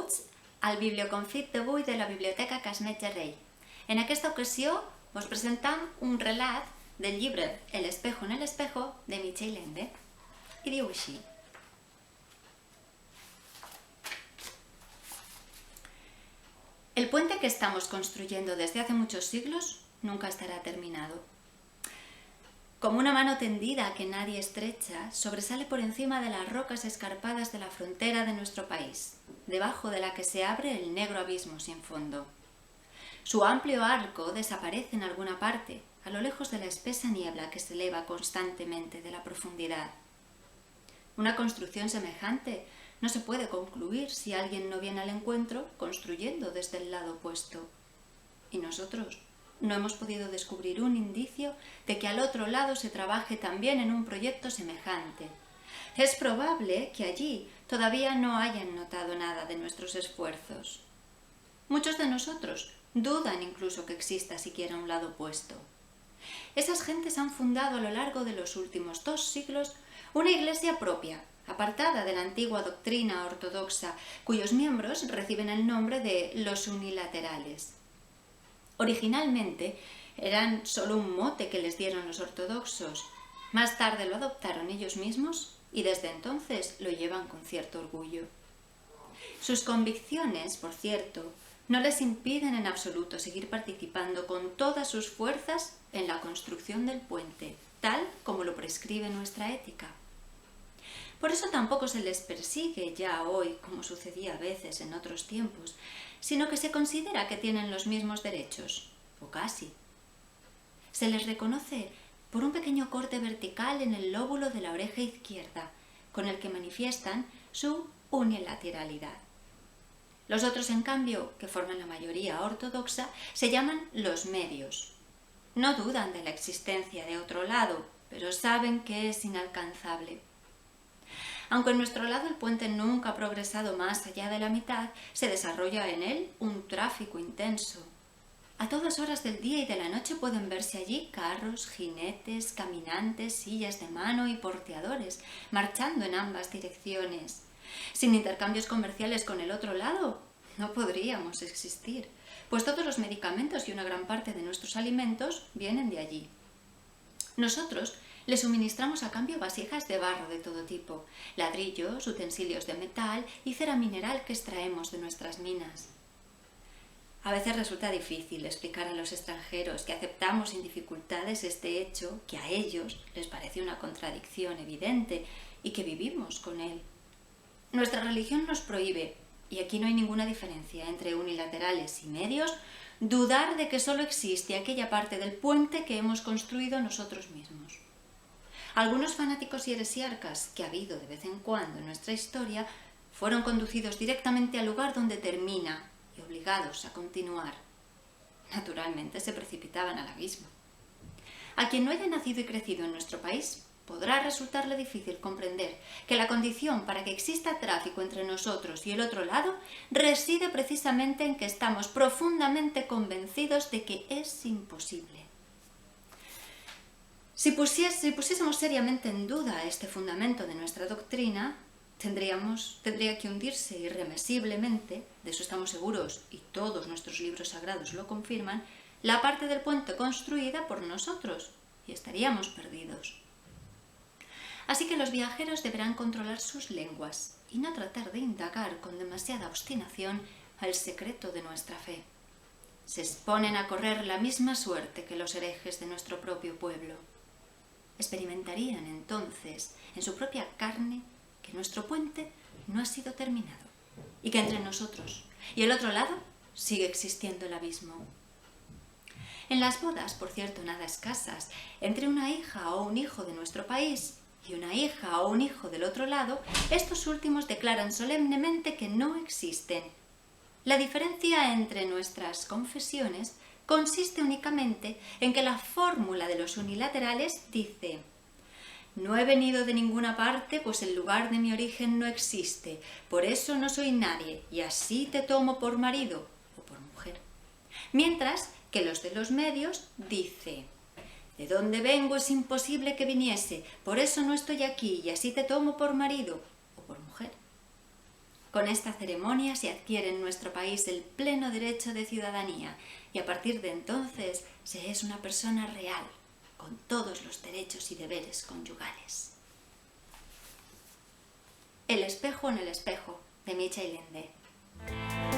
Benvinguts al Biblioconfit d'avui de la Biblioteca Casmetge Rei. En aquesta ocasió us presentam un relat del llibre El espejo en el espejo de Michel Ende. I diu així. El puente que estamos construyendo desde hace muchos siglos nunca estará terminado. Como una mano tendida que nadie estrecha, sobresale por encima de las rocas escarpadas de la frontera de nuestro país, debajo de la que se abre el negro abismo sin fondo. Su amplio arco desaparece en alguna parte, a lo lejos de la espesa niebla que se eleva constantemente de la profundidad. Una construcción semejante no se puede concluir si alguien no viene al encuentro construyendo desde el lado opuesto. Y nosotros no hemos podido descubrir un indicio de que al otro lado se trabaje también en un proyecto semejante. Es probable que allí todavía no hayan notado nada de nuestros esfuerzos. Muchos de nosotros dudan incluso que exista siquiera un lado opuesto. Esas gentes han fundado a lo largo de los últimos 2 siglos una iglesia propia, apartada de la antigua doctrina ortodoxa, cuyos miembros reciben el nombre de los unilaterales. Originalmente eran solo un mote que les dieron los ortodoxos. Más tarde lo adoptaron ellos mismos y desde entonces lo llevan con cierto orgullo. Sus convicciones, por cierto, no les impiden en absoluto seguir participando con todas sus fuerzas en la construcción del puente, tal como lo prescribe nuestra ética. Por eso tampoco se les persigue ya hoy, como sucedía a veces en otros tiempos, sino que se considera que tienen los mismos derechos, o casi. Se les reconoce por un pequeño corte vertical en el lóbulo de la oreja izquierda, con el que manifiestan su unilateralidad. Los otros, en cambio, que forman la mayoría ortodoxa, se llaman los medios. No dudan de la existencia de otro lado, pero saben que es inalcanzable. Aunque en nuestro lado el puente nunca ha progresado más allá de la mitad, se desarrolla en él un tráfico intenso. A todas horas del día y de la noche pueden verse allí carros, jinetes, caminantes, sillas de mano y porteadores, marchando en ambas direcciones. Sin intercambios comerciales con el otro lado, no podríamos existir, pues todos los medicamentos y una gran parte de nuestros alimentos vienen de allí. Nosotros le suministramos a cambio vasijas de barro de todo tipo, ladrillos, utensilios de metal y cera mineral que extraemos de nuestras minas. A veces resulta difícil explicar a los extranjeros que aceptamos sin dificultades este hecho que a ellos les parece una contradicción evidente y que vivimos con él. Nuestra religión nos prohíbe, y aquí no hay ninguna diferencia entre unilaterales y medios, dudar de que solo existe aquella parte del puente que hemos construido nosotros mismos. Algunos fanáticos y heresiarcas que ha habido de vez en cuando en nuestra historia fueron conducidos directamente al lugar donde termina y obligados a continuar. Naturalmente se precipitaban al abismo. A quien no haya nacido y crecido en nuestro país podrá resultarle difícil comprender que la condición para que exista tráfico entre nosotros y el otro lado reside precisamente en que estamos profundamente convencidos de que es imposible. Si pusiésemos seriamente en duda este fundamento de nuestra doctrina, tendría que hundirse irremisiblemente, de eso estamos seguros y todos nuestros libros sagrados lo confirman, la parte del puente construida por nosotros y estaríamos perdidos. Así que los viajeros deberán controlar sus lenguas y no tratar de indagar con demasiada obstinación al secreto de nuestra fe. Se exponen a correr la misma suerte que los herejes de nuestro propio pueblo. Experimentarían entonces en su propia carne que nuestro puente no ha sido terminado y que entre nosotros y el otro lado sigue existiendo el abismo. En las bodas, por cierto, nada escasas, entre una hija o un hijo de nuestro país y una hija o un hijo del otro lado, estos últimos declaran solemnemente que no existen. La diferencia entre nuestras confesiones consiste únicamente en que la fórmula de los unilaterales dice: no he venido de ninguna parte, pues el lugar de mi origen no existe, por eso no soy nadie, y así te tomo por marido o por mujer. Mientras que los de los medios dice: de dónde vengo es imposible que viniese, por eso no estoy aquí, y así te tomo por marido o por mujer. Con esta ceremonia se adquiere en nuestro país el pleno derecho de ciudadanía y a partir de entonces se es una persona real, con todos los derechos y deberes conyugales. El espejo en el espejo, de Michel Ende.